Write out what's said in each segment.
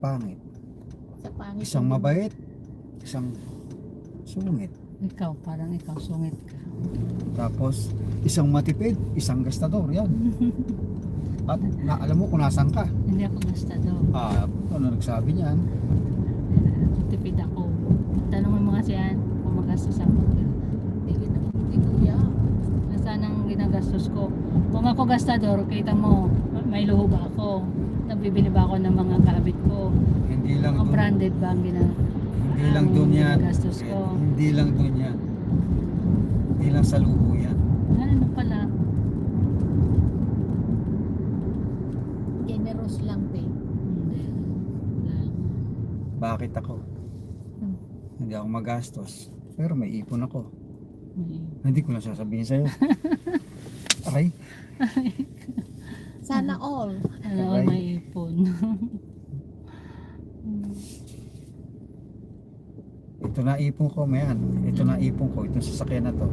pangit. Sa pangit. Isang mabait, isang sungit. Ikaw, parang ikaw sungit ka. Tapos isang matipid, isang gastador. Yan. At alam mo kung nasan ka. Hindi ako gastado. Ano nagsabi niyan? Tipid ako. Tanong mo mga siyan kung magastos ako. Hindi kuya. Nasaan ang ginagastos ko? Kung ako gastador, kita mo, may luho ba ako? Nabibili ba ako ng mga gamit ko? Hindi lang Mga dun. branded ba ang Hindi lang dun yan. ginagastos ko? Hindi lang dun yan. Hindi lang sa lubo yan. Ano pala? Generous lang, te. Hindi. Wala. Bakit ako? Hmm. Hindi ako magastos. Pero may ipon ako. May- Hindi ko na sasabihin sa'yo. Aray. Sana all. Ano, Aray. may ipon. Ito na ipon ko, mayan. Ito na ipon ko. Itong sasakyan na to.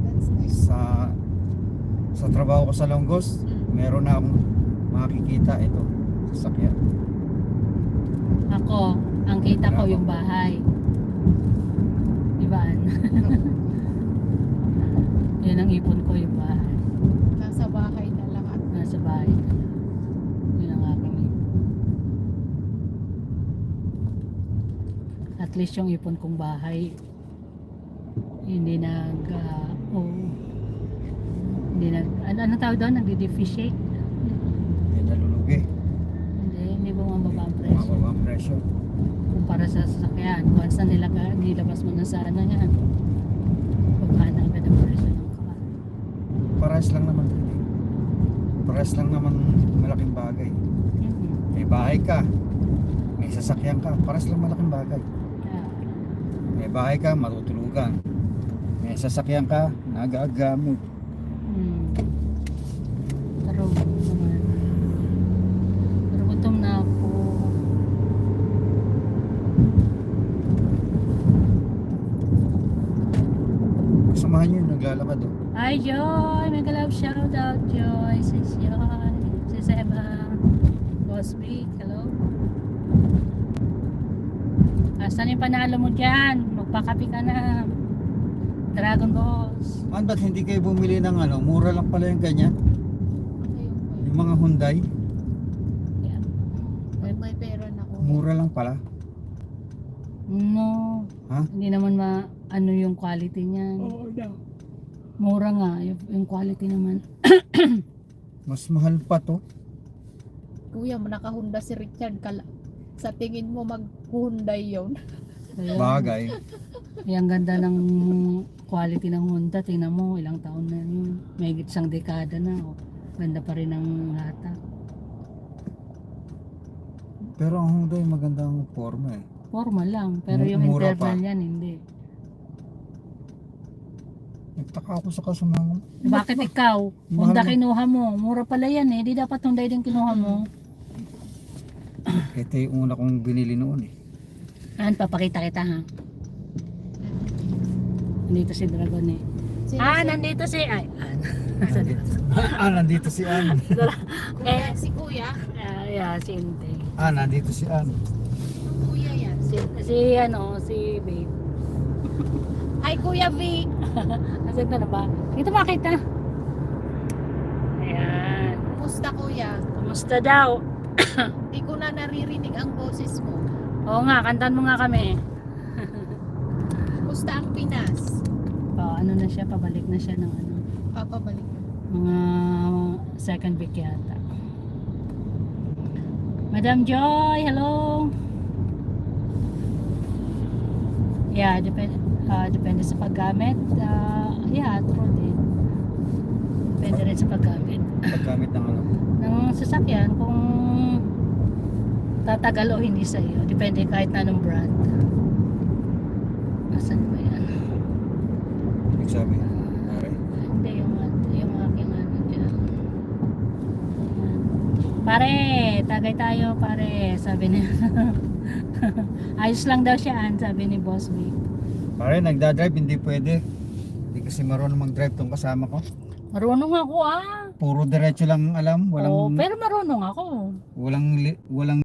That's nice. Sa trabaho ko sa Longgos, meron na akong makikita ito. Sasakyan. Ako, ang kita ko yung bahay. Diba? Yan ang ipon ko, yung bahay. Nasa bahay na lahat. Nasa bahay. Yun ang aking ipon. At least yung ipon kong bahay, hindi ano tawag doon? Nagdi-deficiate? Hindi nalulugi. Hindi bumababa ang presyo. Mababa ang presyo. Kumpara sa sasakyan. Once na nilabas mo na sa ano yan, babaan agad ang presyo ng car. Parehas lang naman. Parehas lang naman malaking bagay. May bahay ka. May sasakyan ka. Parehas lang malaking bagay. Yeah. May bahay ka, matutulugan. May sasakyan ka, nagagamit. Pero naman. Pero gutom na ako. Kasamahan nyo yung naglalakad oh. Hi Joy! Mega love shout out Joy! Sis Joy! Sis Eva! Boss Big! Hello! Asan yung panalo mo dyan? Magpakapi ka na! Dragon Balls! Man, ba't hindi kayo bumili ng ano? Mura lang pala yung ganyan. Yung mga Hyundai, Yeah. May pera na ako. mura lang pala. No. Ha? Hindi naman ano yung quality niyan. Oo na. Mura nga. Yung quality naman. Mas mahal pa to. Kuya, nakahunda si Richard. Sa tingin mo mag-Hyundai yun. Kaya, Bagay. ang ganda ng quality ng Honda. Tingnan mo, ilang taon na yun. May isang dekada na. Oh. Ganda pa rin ang hatak. Pero ang Hyundai magandang forma eh. Formal lang. Pero yung Mura internal pa. yan, hindi. Nagtaka ako sa kasama. Bakit ikaw? Mahal Honda na. kinuha mo. Mura pala yan eh. Di dapat Hyundai din kinuha mo. Ito yung una kong binili noon eh. Papakita kita ha. Nandito si Dragon eh. Nandito si... Ay, Nandito si Ann. Si kuya. yeah, si Inte. Nandito si Ann. Yung kuya yan. Si Babe. Hi Kuya Vic. Nasaan ka na ba? Dito makita. Ayan. Kumusta kuya? Kumusta daw? Hindi ko na naririnig ang boses mo. Oo nga, kantan mo nga kami. Kumusta ang Pinas? Ano na siya, pabalik na siya ng ano. Papabalik. Mga second week yata. Madam Joy, hello. Yeah, depende sa paggamit. Yeah, true din. Depende rin sa paggamit Paggamit ng ano. ng sasakyan kung tatagal o hindi sa iyo. Depende kahit na anong brand. Asan ba yan? Ibig sabi. Aray. Hindi, yung aking ano dyan. Pare, tagay tayo pare, sabi niya. Ayos lang daw siya, sabi ni Boss Vic. Pare, nagdadrive, hindi pwede. Hindi kasi marunong mag-drive tong kasama ko. Marunong ako Puro diretso lang alam, Oo, walang pero marunong ako. walang